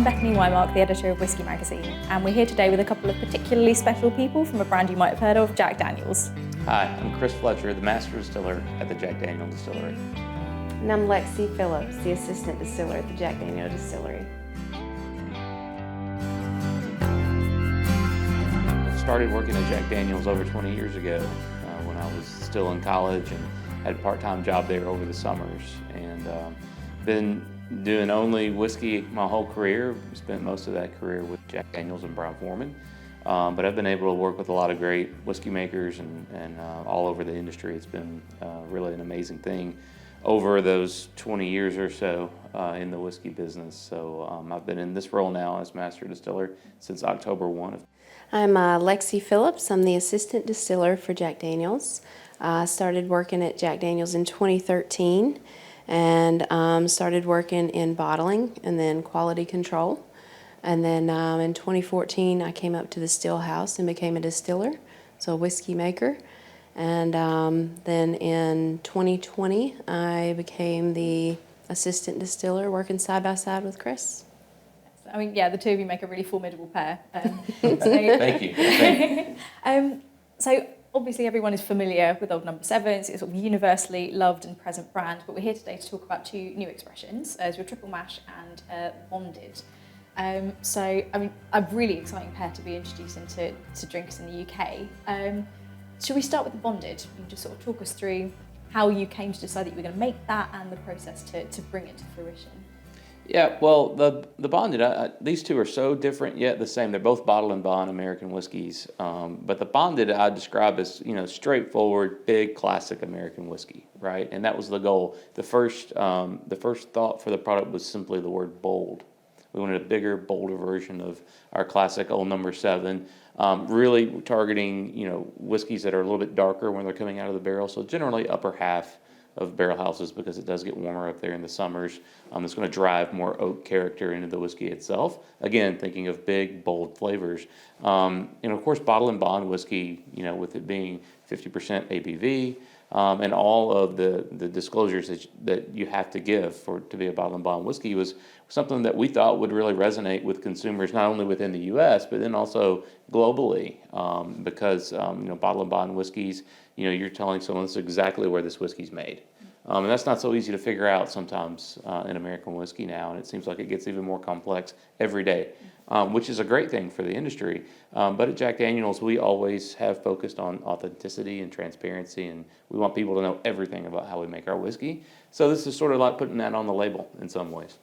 I'm Bethany Whymark, the editor of Whisky Magazine, and we're here today with a couple of particularly special people from a brand you might have heard of, Jack Daniel's. Hi, I'm Fletcher, the master distiller at the Jack Daniel's Distillery. And I'm Lexie Phillips, the assistant distiller at the Jack Daniel's Distillery. I started working at Jack Daniel's over 20 years ago when I was still in college and had a part-time job there over the summers. And been doing only whiskey my whole career. Spent most of that career with Jack Daniel's and Brown-Forman. But I've been able to work with a lot of great whiskey makers and all over the industry. It's been really an amazing thing over those 20 years or so in the whiskey business. So I've been in this role now as master distiller since October 1. I'm Lexie Phillips. I'm the assistant distiller for Jack Daniel's. I started working at Jack Daniel's in 2013 and started working in bottling and then quality control. And then in 2014, I came up to the still house and became a distiller, so a whiskey maker. And then in 2020, I became the assistant distiller, working side by side with Chris. I mean, yeah, the two of you make a really formidable pair. Thank you. So obviously everyone is familiar with Old Number 7. It's sort of universally loved and present brand, but we're here today to talk about two new expressions, as your triple mash and bonded. So, I mean, a really exciting pair to be introducing to drinkers in the UK. Should we start with the bonded? You can just sort of talk us through how you came to decide that you were going to make that and the process to bring it to fruition. Yeah, well, the bonded, these two are so different yet the same. They're both bottle and bond American whiskeys, but the bonded I describe as straightforward, big, classic American whiskey, right? And that was the goal. The first thought for the product was simply the word bold. We wanted a bigger, bolder version of our classic Old Number 7, really targeting whiskeys that are a little bit darker when they're coming out of the barrel. So generally upper half of barrel houses because it does get warmer up there in the summers. It's going to drive more oak character into the whiskey itself. Again, thinking of big, bold flavors. And of course, bottle and bond whiskey, with it being 50% ABV, and all of the disclosures that you have to give to be a bottle and bond whiskey was something that we thought would really resonate with consumers, not only within the U.S., but then also globally, because bottle and bond whiskeys, you're telling someone this is exactly where this whiskey's made. And that's not so easy to figure out sometimes in American whiskey now, and it seems like it gets even more complex every day, which is a great thing for the industry. But at Jack Daniel's, we always have focused on authenticity and transparency, and we want people to know everything about how we make our whiskey. So this is sort of like putting that on the label in some ways.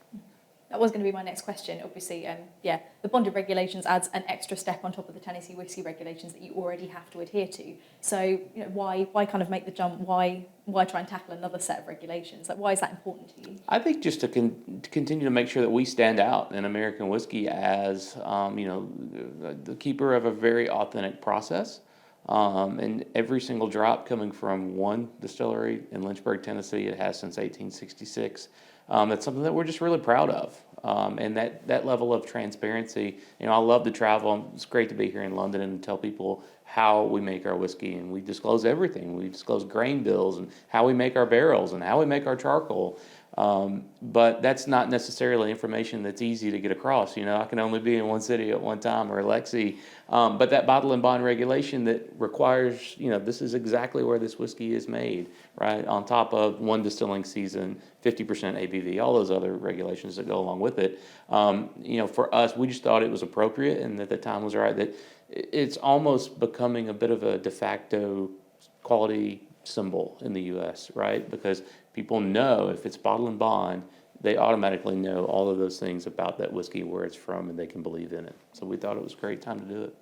That was going to be my next question. Obviously, the bonded regulations adds an extra step on top of the Tennessee whiskey regulations that you already have to adhere to. So, why kind of make the jump? Why try and tackle another set of regulations? Like, why is that important to you? I think just to continue to make sure that we stand out in American whiskey as, the keeper of a very authentic process. And every single drop coming from one distillery in Lynchburg, Tennessee, it has since 1866. That's something that we're just really proud of. And that level of transparency, I love to travel. It's great to be here in London and tell people how we make our whiskey. And we disclose everything. We disclose grain bills and how we make our barrels and how we make our charcoal. But that's not necessarily information that's easy to get across. I can only be in one city at one time or Lexie. But that bottle and bond regulation that requires, this is exactly where this whiskey is made, right? On top of one distilling season, 50% ABV, all those other regulations that go along with it. For us, we just thought it was appropriate and that the time was right. That it's almost becoming a bit of a de facto quality symbol in the U.S., right? Because people know if it's bottle and bond, they automatically know all of those things about that whiskey, where it's from, and they can believe in it. So we thought it was a great time to do it.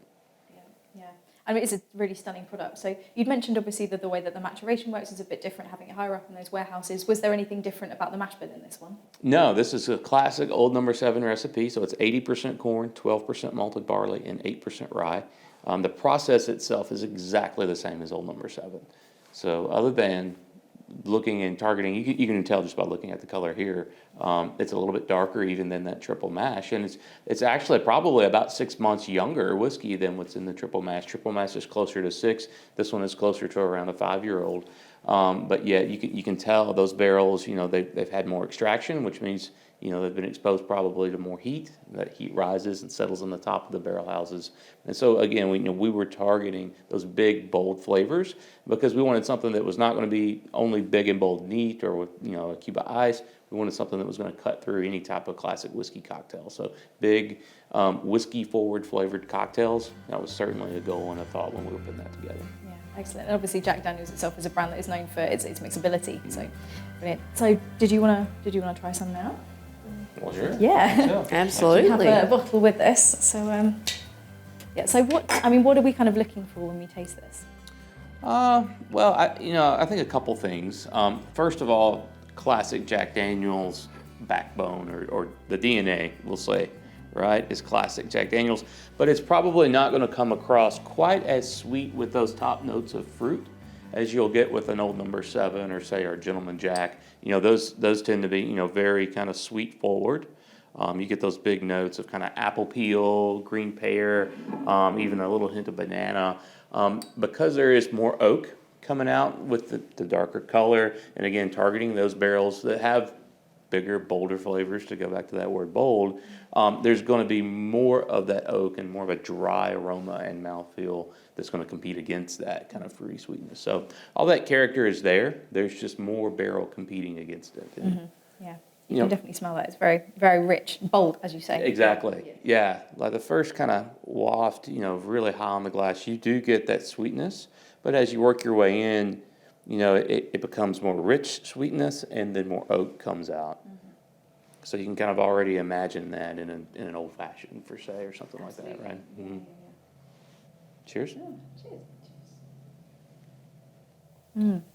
Yeah. I mean, it's a really stunning product. So you'd mentioned, obviously, that the way that the maturation works is a bit different, having it higher up in those warehouses. Was there anything different about the mash bill in this one? No, this is a classic Old Number 7 recipe. So it's 80% corn, 12% malted barley, and 8% rye. The process itself is exactly the same as Old Number 7. So other than looking and targeting, you can tell just by looking at the color here, it's a little bit darker even than that triple mash, and it's actually probably about 6 months younger whiskey than what's in the triple mash. Triple mash is closer to 6. This one is closer to around a 5-year-old. But yeah, you can tell those barrels, they've had more extraction, which means they've been exposed probably to more heat. That heat rises and settles on the top of the barrel houses. And so again, we were targeting those big, bold flavors because we wanted something that was not going to be only big and bold neat or with, a cube of ice. We wanted something that was going to cut through any type of classic whiskey cocktail. So big, whiskey-forward flavored cocktails, that was certainly a goal and a thought when we were putting that together. Yeah, excellent. And obviously Jack Daniel's itself is a brand that is known for its mixability. So brilliant. So did you wanna try some now? Well, sure. Yeah. Sure. Absolutely. We have a bottle with us. So so what are we kind of looking for when we taste this? Well, I think a couple things. First of all, classic Jack Daniel's backbone or the DNA, we'll say, right, is classic Jack Daniel's, but it's probably not going to come across quite as sweet with those top notes of fruit as you'll get with an Old Number 7 or say our Gentleman Jack. Those tend to be, very kind of sweet forward. You get those big notes of kind of apple peel, green pear, even a little hint of banana. Because there is more oak coming out with the darker color, and again, targeting those barrels that have bigger, bolder flavors, to go back to that word bold, there's going to be more of that oak and more of a dry aroma and mouthfeel that's going to compete against that kind of fruity sweetness. So all that character is there. There's just more barrel competing against it. Mm-hmm. Yeah. You can definitely smell that. It's very, very rich, bold, as you say. Exactly. Yeah. Like the first kind of waft, really high on the glass, you do get that sweetness. But as you work your way in, it becomes more rich sweetness and then more oak comes out. Mm-hmm. So you can kind of already imagine that in an old fashioned, per se, or something Absolutely. Like that, right? Mm-hmm. Cheers. Yeah, cheers.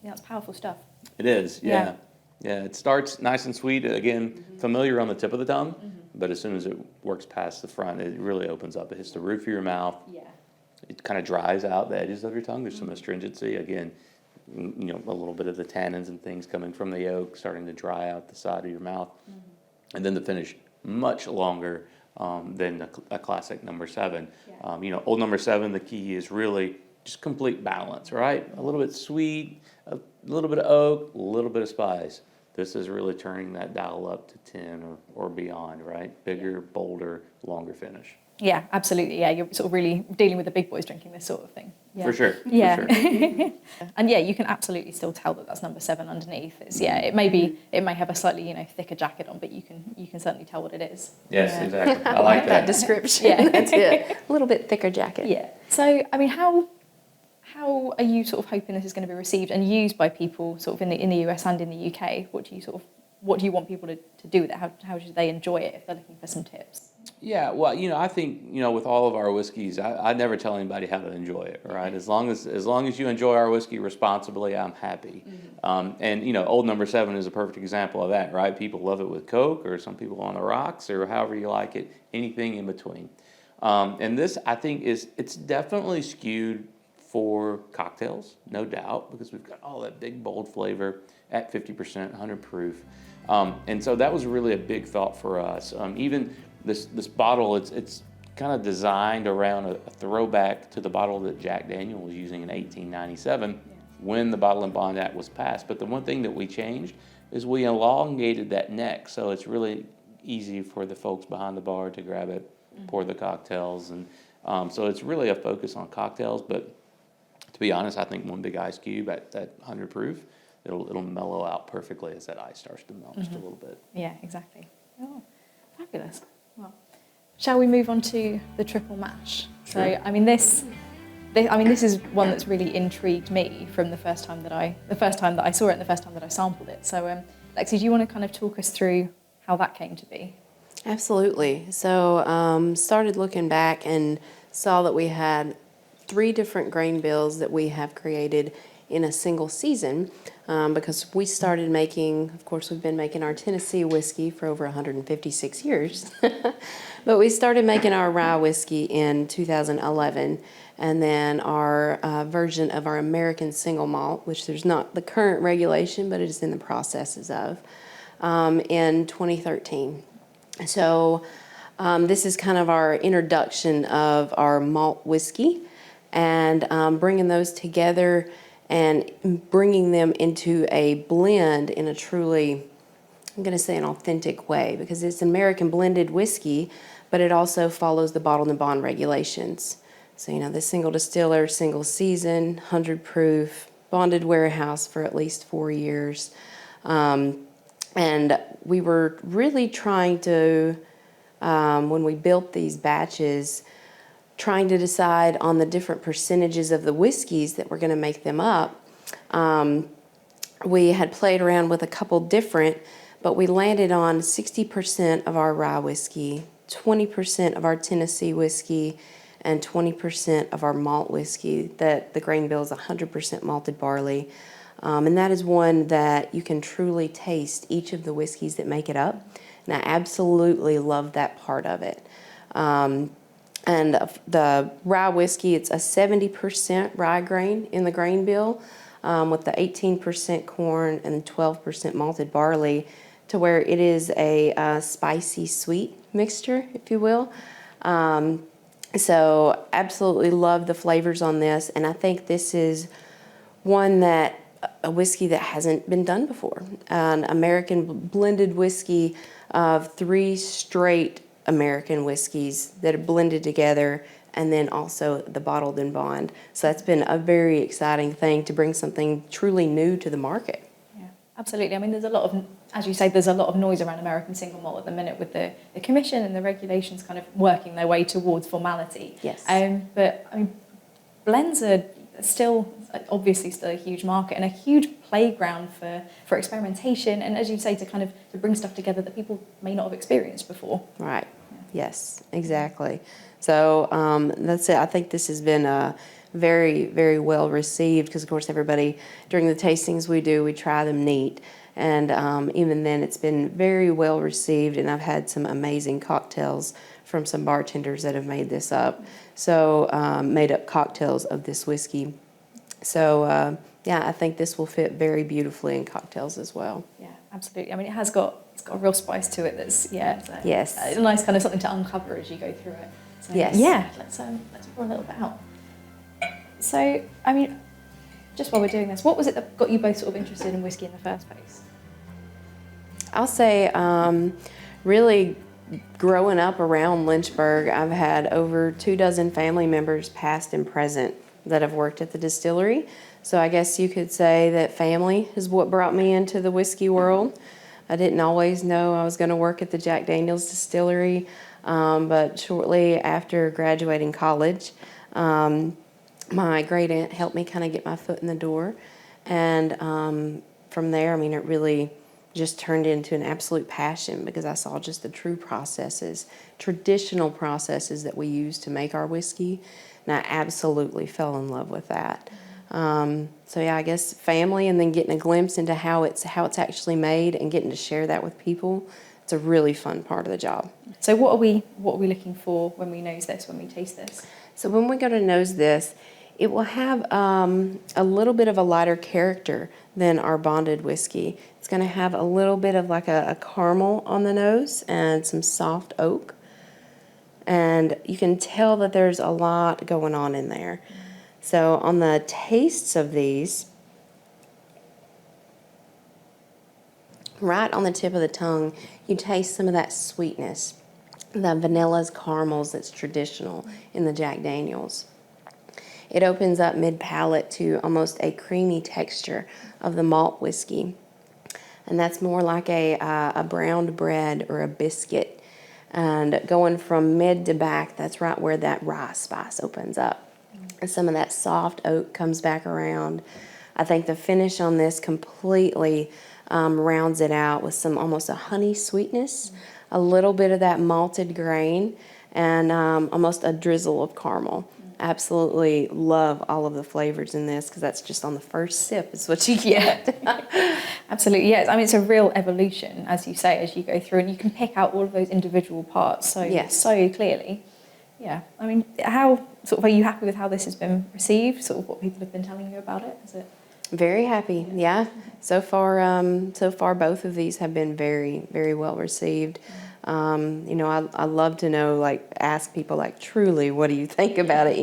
Yeah, it's powerful stuff. It is, yeah. Yeah, it starts nice and sweet, again, familiar on the tip of the tongue, but as soon as it works past the front, it really opens up. It hits the roof of your mouth. Yeah. It kind of dries out the edges of your tongue. There's some astringency. Again, a little bit of the tannins and things coming from the oak starting to dry out the side of your mouth. And then the finish, much longer than a classic Number 7. Yeah. Old Number 7, the key is really just complete balance, right? A little bit sweet, a little bit of oak, a little bit of spice. This is really turning that dial up to 10 or beyond, right? Bigger, bolder, longer finish. Yeah, absolutely. Yeah, you're sort of really dealing with the big boys drinking this sort of thing. Yeah. For sure. Yeah. For sure. And you can absolutely still tell that that's Number 7 underneath. It may have a slightly thicker jacket on, but you can certainly tell what it is. Yes, yeah. Exactly. I like that description. Yeah, that's it. A little bit thicker jacket. Yeah. So how are you sort of hoping this is going to be received and used by people sort of in the US and in the UK? What do you want people to do with it? How should they enjoy it if they're looking for some tips? Yeah, well, I think, with all of our whiskeys, I never tell anybody how to enjoy it, right? As long as you enjoy our whiskey responsibly, I'm happy. And, Old Number 7 is a perfect example of that, right? People love it with Coke, or some people on the rocks, or however you like it, anything in between. And this, I think, it's definitely skewed for cocktails, no doubt, because we've got all that big, bold flavor at 50%, 100 proof. And so that was really a big thought for us. Even this bottle, it's kind of designed around a throwback to the bottle that Jack Daniel was using in 1897 when the Bottle and Bond Act was passed. But the one thing that we changed is we elongated that neck, so it's really easy for the folks behind the bar to grab it, pour the cocktails. And so it's really a focus on cocktails, but to be honest, I think one big ice cube at that 100 proof, it'll mellow out perfectly as that ice starts to melt just a little bit. Yeah, exactly. Oh, fabulous. Well, shall we move on to the triple mash? Sure. So, this is one that's really intrigued me from the first time that I saw it and the first time that I sampled it. So, Lexie, do you want to kind of talk us through how that came to be? Absolutely. So, started looking back and saw that we had 3 different grain bills that we have created in a single season, because we started making, of course, we've been making our Tennessee whiskey for over 156 years, but we started making our rye whiskey in 2011, and then our version of our American single malt, which there's not the current regulation, but it is in the processes of, in 2013. So this is kind of our introduction of our malt whiskey, and bringing those together and bringing them into a blend in a truly I'm going to say an authentic way, because it's an American blended whiskey, but it also follows the bottled and bond regulations. So, the single distiller, single season, 100 proof, bonded warehouse for at least 4 years. And we were really trying to, when we built these batches, trying to decide on the different percentages of the whiskeys that were going to make them up. We had played around with a couple different, but we landed on 60% of our rye whiskey, 20% of our Tennessee whiskey, and 20% of our malt whiskey. That the grain bill is 100% malted barley. And that is one that you can truly taste each of the whiskeys that make it up. And I absolutely love that part of it. And the rye whiskey, it's a 70% rye grain in the grain bill, with the 18% corn and 12% malted barley, to where it is a spicy sweet mixture, if you will. So absolutely love the flavors on this, and I think this is a whiskey that hasn't been done before. An American blended whiskey of 3 straight American whiskeys that are blended together, and then also the bottled and bond. So that's been a very exciting thing to bring something truly new to the market. Yeah, absolutely. I mean, there's a lot of, as you say, there's a lot of noise around American single malt at the minute, with the commission and the regulations kind of working their way towards formality. Yes. But I mean, blends are still, obviously still a huge market and a huge playground for experimentation, and, as you say, to bring stuff together that people may not have experienced before. Right. Yes, exactly. So that's it. I think this has been very, very well received, because, of course, everybody, during the tastings we try them neat. And even then, it's been very well received, and I've had some amazing cocktails from some bartenders that have made this up. So made up cocktails of this whiskey. So yeah, I think this will fit very beautifully in cocktails as well. Yeah, absolutely. I mean, it's got a real spice to it. That's Yes. a nice kind of something to uncover as you go through it. So, Yes. Yeah. Let's pour a little bit out. So, I mean, just while we're doing this, what was it that got you both sort of interested in whiskey in the first place? I'll say really growing up around Lynchburg, I've had over 24 family members, past and present, that have worked at the distillery. So I guess you could say that family is what brought me into the whiskey world. I didn't always know I was going to work at the Jack Daniel's distillery, but shortly after graduating college, my great aunt helped me kind of get my foot in the door. And from there, I mean, it really just turned into an absolute passion, because I saw just the true processes, traditional processes that we use to make our whiskey, and I absolutely fell in love with that. So yeah, I guess family, and then getting a glimpse into how it's actually made and getting to share that with people. It's a really fun part of the job. So what are we looking for when we nose this, when we taste this? So when we go to nose this, it will have a little bit of a lighter character than our bonded whiskey. It's going to have a little bit of like a caramel on the nose and some soft oak. And you can tell that there's a lot going on in there. So on the tastes of these, right on the tip of the tongue, you taste some of that sweetness, the vanillas, caramels that's traditional in the Jack Daniel's. It opens up mid-palate to almost a creamy texture of the malt whiskey. And that's more like a browned bread or a biscuit. And going from mid to back, that's right where that rye spice opens up. And some of that soft oak comes back around. I think the finish on this completely rounds it out with some almost a honey sweetness, a little bit of that malted grain, and almost a drizzle of caramel. Absolutely love all of the flavors in this, because that's just on the first sip is what you get. Absolutely, yes. I mean, it's a real evolution, as you say, as you go through, and you can pick out all of those individual parts so clearly. Yeah. I mean, how are you happy with how this has been received? Sort of what people have been telling you about it? Is it? Very happy. Yeah. So far, both of these have been very, very well received. I love to know, ask people, truly, what do you think about it,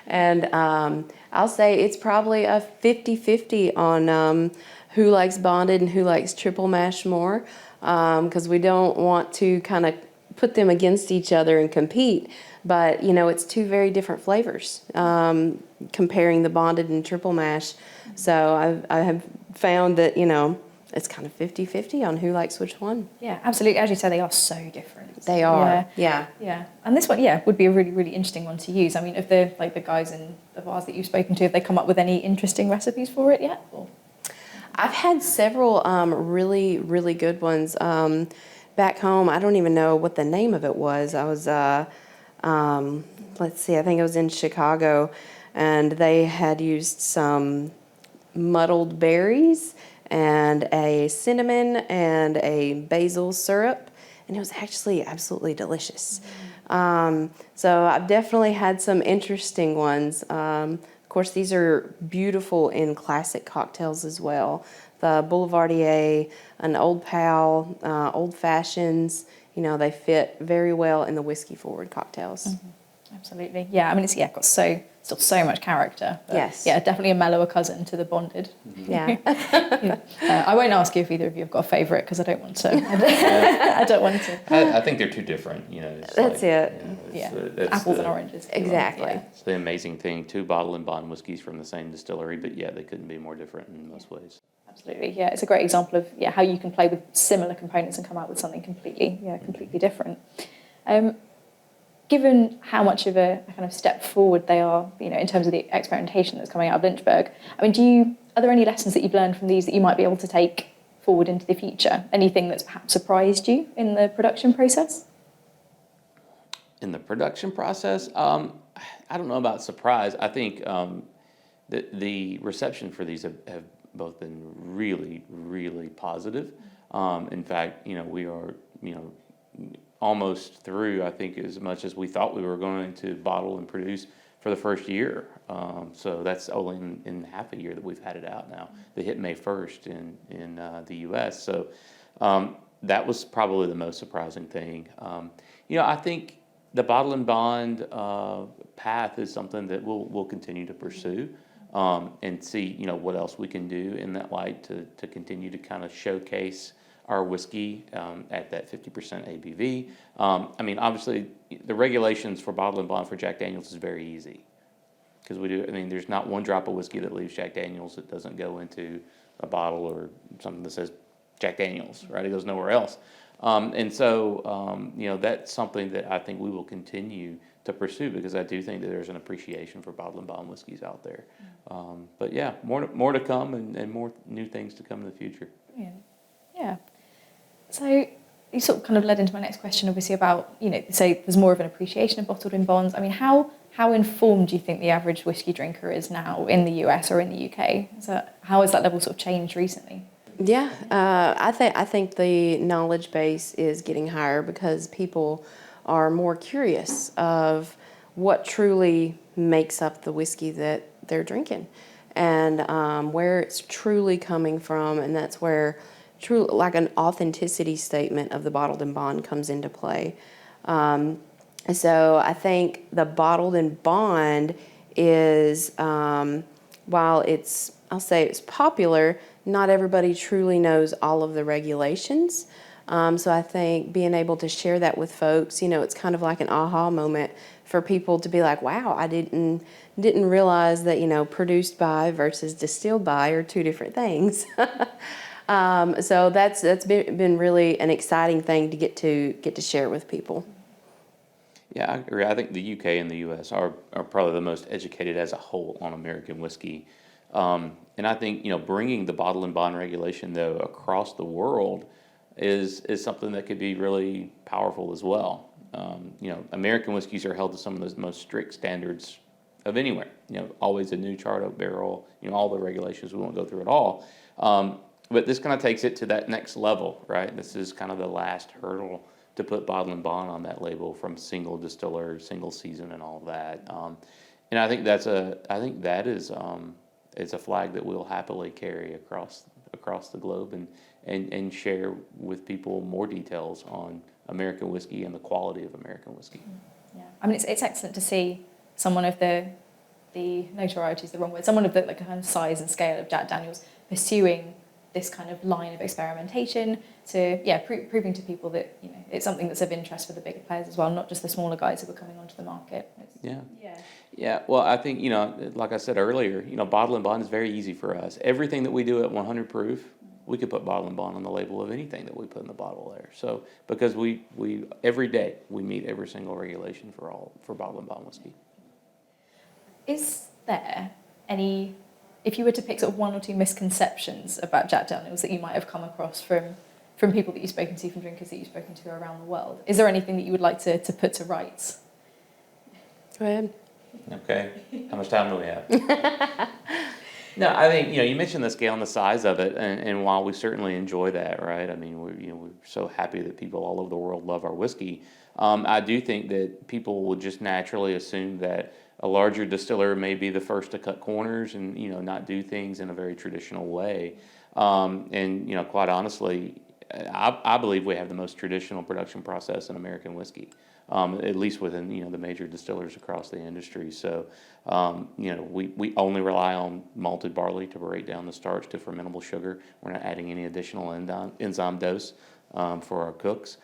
And I'll say it's probably a 50-50 on who likes bonded and who likes triple mash more, because we don't want to kind of put them against each other and compete. But, it's two very different flavors, comparing the bonded and triple mash. So I have found that, it's kind of 50-50 on who likes which one. Yeah, absolutely. As you say, they are so different. They are, yeah. Yeah, and this one, would be a really, really interesting one to use. I mean, if the guys in the bars that you've spoken to, have they come up with any interesting recipes for it yet? Or? I've had several really, really good ones. Back home, I don't even know what the name of it was. I was, let's see, I think it was in Chicago, and they had used some muddled berries and a cinnamon and a basil syrup, and it was actually absolutely delicious. So I've definitely had some interesting ones. Of course, these are beautiful in classic cocktails as well. The Boulevardier, an Old Pal, Old Fashions, they fit very well in the whiskey-forward cocktails. Mm-hmm. Absolutely. Yeah, I mean, it's got still so much character. But yes. Yeah, definitely a mellower cousin to the bonded. Yeah. I won't ask you if either of you have got a favourite, because I don't want to. I don't want to. I think they're too different, That's it. Apples and oranges. Exactly. Yeah. It's the amazing thing, 2 bottle and bond whiskeys from the same distillery, but they couldn't be more different in most ways. Absolutely, yeah. It's a great example of how you can play with similar components and come out with something completely different. Given how much of a kind of step forward they are, in terms of the experimentation that's coming out of Lynchburg, I mean, are there any lessons that you've learned from these that you might be able to take forward into the future? Anything that's perhaps surprised you in the production process? In the production process, I don't know about surprise. I think the reception for these have both been really, really positive. In fact, we are, almost through, I think, as much as we thought we were going to bottle and produce for the first year. So that's only in half a year that we've had it out now. They hit May 1st in the U.S. So that was probably the most surprising thing. I think the bottle and bond path is something that we'll continue to pursue. And see, what else we can do in that light to continue to kind of showcase our whiskey at that 50% ABV. I mean, obviously, the regulations for bottle and bond for Jack Daniel's is very easy, because there's not one drop of whiskey that leaves Jack Daniel's that doesn't go into a bottle or something that says Jack Daniel's, right? It goes nowhere else. And so, that's something that I think we will continue to pursue, because I do think that there's an appreciation for bottle and bond whiskeys out there. But more to come, and more new things to come in the future. Brilliant. Yeah. So you sort of kind of led into my next question, obviously, about, so there's more of an appreciation of bottled in bonds. I mean, how informed do you think the average whiskey drinker is now in the US or in the UK? So how has that level sort of changed recently? Yeah, I think the knowledge base is getting higher, because people are more curious of what truly makes up the whiskey that they're drinking, and where it's truly coming from, and that's where like an authenticity statement of the bottled and bond comes into play. So I think the bottled and bond is, while I'll say it's popular, not everybody truly knows all of the regulations. So I think being able to share that with folks, it's kind of like an aha moment for people to be like, wow, I didn't realize that, produced by versus distilled by are two different things. So that's been really an exciting thing to get to share with people. Yeah, I agree. I think the UK and the US are probably the most educated as a whole on American whiskey. And I think, bringing the bottle and bond regulation, though, across the world is something that could be really powerful as well. American whiskeys are held to some of the most strict standards of anywhere. Always a new charred oak barrel, all the regulations, we won't go through it all. But this kind of takes it to that next level, right? This is kind of the last hurdle to put bottle and bond on that label, from single distiller, single season, and all of that. And I think that is it's a flag that we'll happily carry across the globe, and share with people more details on American whiskey and the quality of American whiskey. Yeah, I mean, it's excellent to see someone of the notoriety is the wrong word, someone of the kind of size and scale of Jack Daniel's pursuing this kind of line of experimentation to, proving to people that, it's something that's of interest for the bigger players as well, not just the smaller guys who are coming onto the market. Yeah, well, I think, like I said earlier, bottle and bond is very easy for us. Everything that we do at 100 proof, we could put bottle and bond on the label of anything that we put in the bottle there. So, because we every day, we meet every single regulation for bottle and bond whiskey. Is there any, if you were to pick sort of one or two misconceptions about Jack Daniel's that you might have come across from people that you've spoken to, from drinkers that you've spoken to around the world, is there anything that you would like to put to rights? Go ahead. Okay, how much time do we have? No, I think, you mentioned the scale and the size of it, and while we certainly enjoy that, right? I mean, we're so happy that people all over the world love our whiskey. I do think that people will just naturally assume that a larger distiller may be the first to cut corners and, not do things in a very traditional way. And, quite honestly, I believe we have the most traditional production process in American whiskey. At least within, the major distillers across the industry. So, we only rely on malted barley to break down the starch to fermentable sugar. We're not adding any additional enzyme dose for our cooks.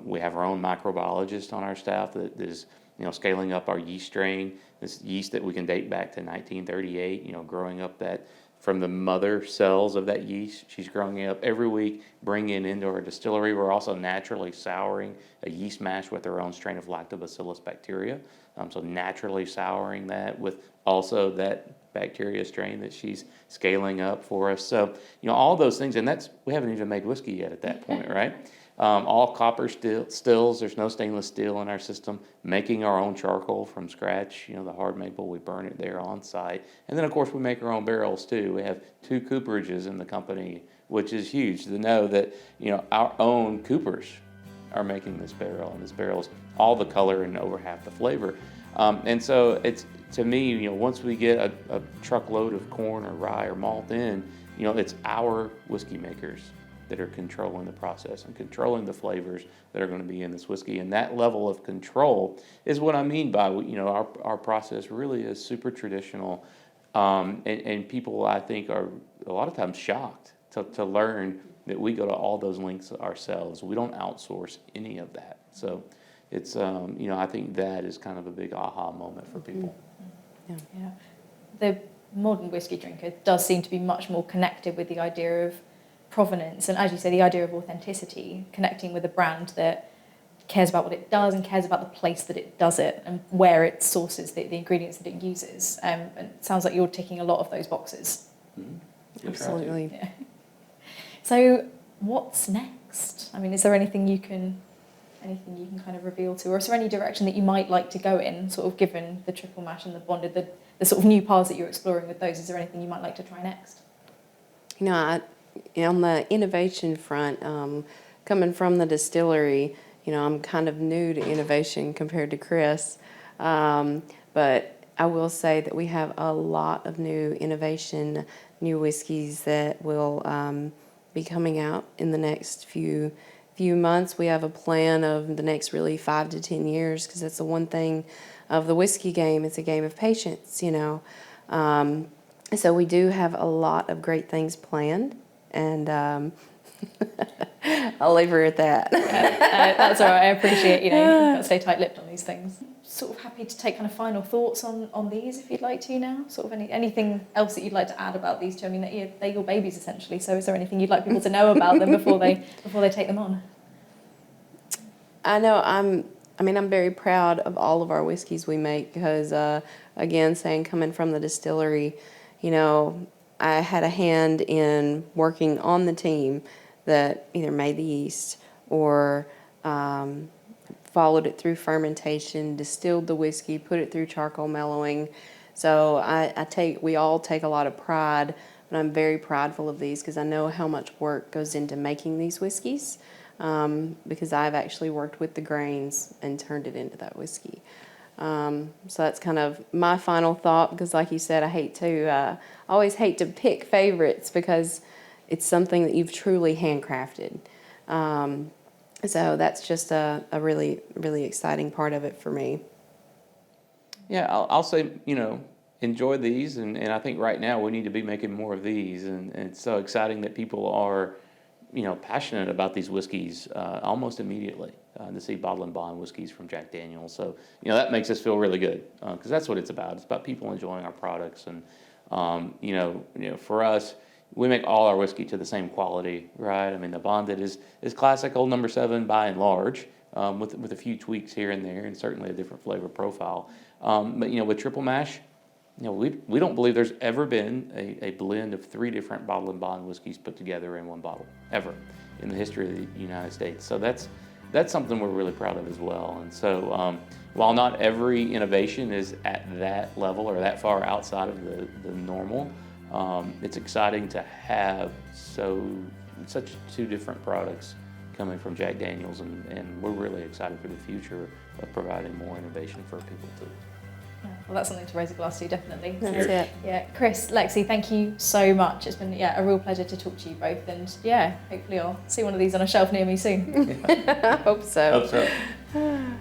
We have our own microbiologist on our staff that is, scaling up our yeast strain. This yeast that we can date back to 1938, growing up that from the mother cells of that yeast. She's growing it up every week, bringing it into our distillery. We're also naturally souring a yeast mash with our own strain of lactobacillus bacteria. So naturally souring that with also that bacteria strain that she's scaling up for us. So, all those things, and we haven't even made whiskey yet at that point, right? All copper stills, there's no stainless steel in our system. Making our own charcoal from scratch, the hard maple, we burn it there on site. And then, of course, we make our own barrels too. We have 2 cooperages in the company, which is huge to know that, our own coopers are making this barrel, and this barrel is all the color and over half the flavor. And so it's, to me, once we get a truckload of corn or rye or malt in, it's our whiskey makers that are controlling the process and controlling the flavors that are going to be in this whiskey. And that level of control is what I mean by, our process really is super traditional. And people, I think, are a lot of times shocked to learn that we go to all those lengths ourselves. We don't outsource any of that. So it's, I think that is kind of a big aha moment for people. Yeah. The modern whiskey drinker does seem to be much more connected with the idea of provenance, and as you say, the idea of authenticity, connecting with a brand that cares about what it does and cares about the place that it does it and where it sources the ingredients that it uses. And it sounds like you're ticking a lot of those boxes. Mm-hmm. Absolutely. Yeah. So what's next? I mean, is there anything you can kind of reveal to, or is there any direction that you might like to go in, sort of given the triple mash and the bonded, the sort of new paths that you're exploring with those? Is there anything you might like to try next? On the innovation front, coming from the distillery, I'm kind of new to innovation compared to Chris. But I will say that we have a lot of new innovation, new whiskeys that will be coming out in the next few months. We have a plan of the next really 5 to 10 years, because that's the one thing of the whiskey game. It's a game of patience, So we do have a lot of great things planned, and I'll leave her at that. That's all right. I appreciate, you've got to stay tight-lipped on these things. Sort of happy to take kind of final thoughts on these, if you'd like to now. Sort of anything else that you'd like to add about these two? I mean, they're your babies essentially. So is there anything you'd like people to know about them before they take them on? I know I'm very proud of all of our whiskeys we make, because again, coming from the distillery, I had a hand in working on the team that either made the yeast or followed it through fermentation, distilled the whiskey, put it through charcoal mellowing. So we all take a lot of pride, but I'm very prideful of these, because I know how much work goes into making these whiskeys, because I've actually worked with the grains and turned it into that whiskey. So that's kind of my final thought, because like you said, I always hate to pick favorites, because it's something that you've truly handcrafted. So that's just a really, really exciting part of it for me. Yeah, I'll say, enjoy these, and I think right now we need to be making more of these, and it's so exciting that people are, passionate about these whiskeys almost immediately to see bottle and bond whiskeys from Jack Daniel's. So, that makes us feel really good because that's what it's about. It's about people enjoying our products, and for us, we make all our whiskey to the same quality, right? I mean, the bonded is classic old number 7 by and large, with a few tweaks here and there, and certainly a different flavor profile. But with triple mash, we don't believe there's ever been a blend of 3 different bottle and bond whiskeys put together in one bottle, ever, in the history of the United States. So that's something we're really proud of as well. And so while not every innovation is at that level or that far outside of the normal, it's exciting to have such 2 different products coming from Jack Daniel's, and we're really excited for the future of providing more innovation for people too. Well, that's something to raise a glass to, definitely. That's it. Yeah, Chris, Lexie, thank you so much. It's been a real pleasure to talk to you both, and hopefully I'll see one of these on a shelf near me soon. I hope so. Hope so.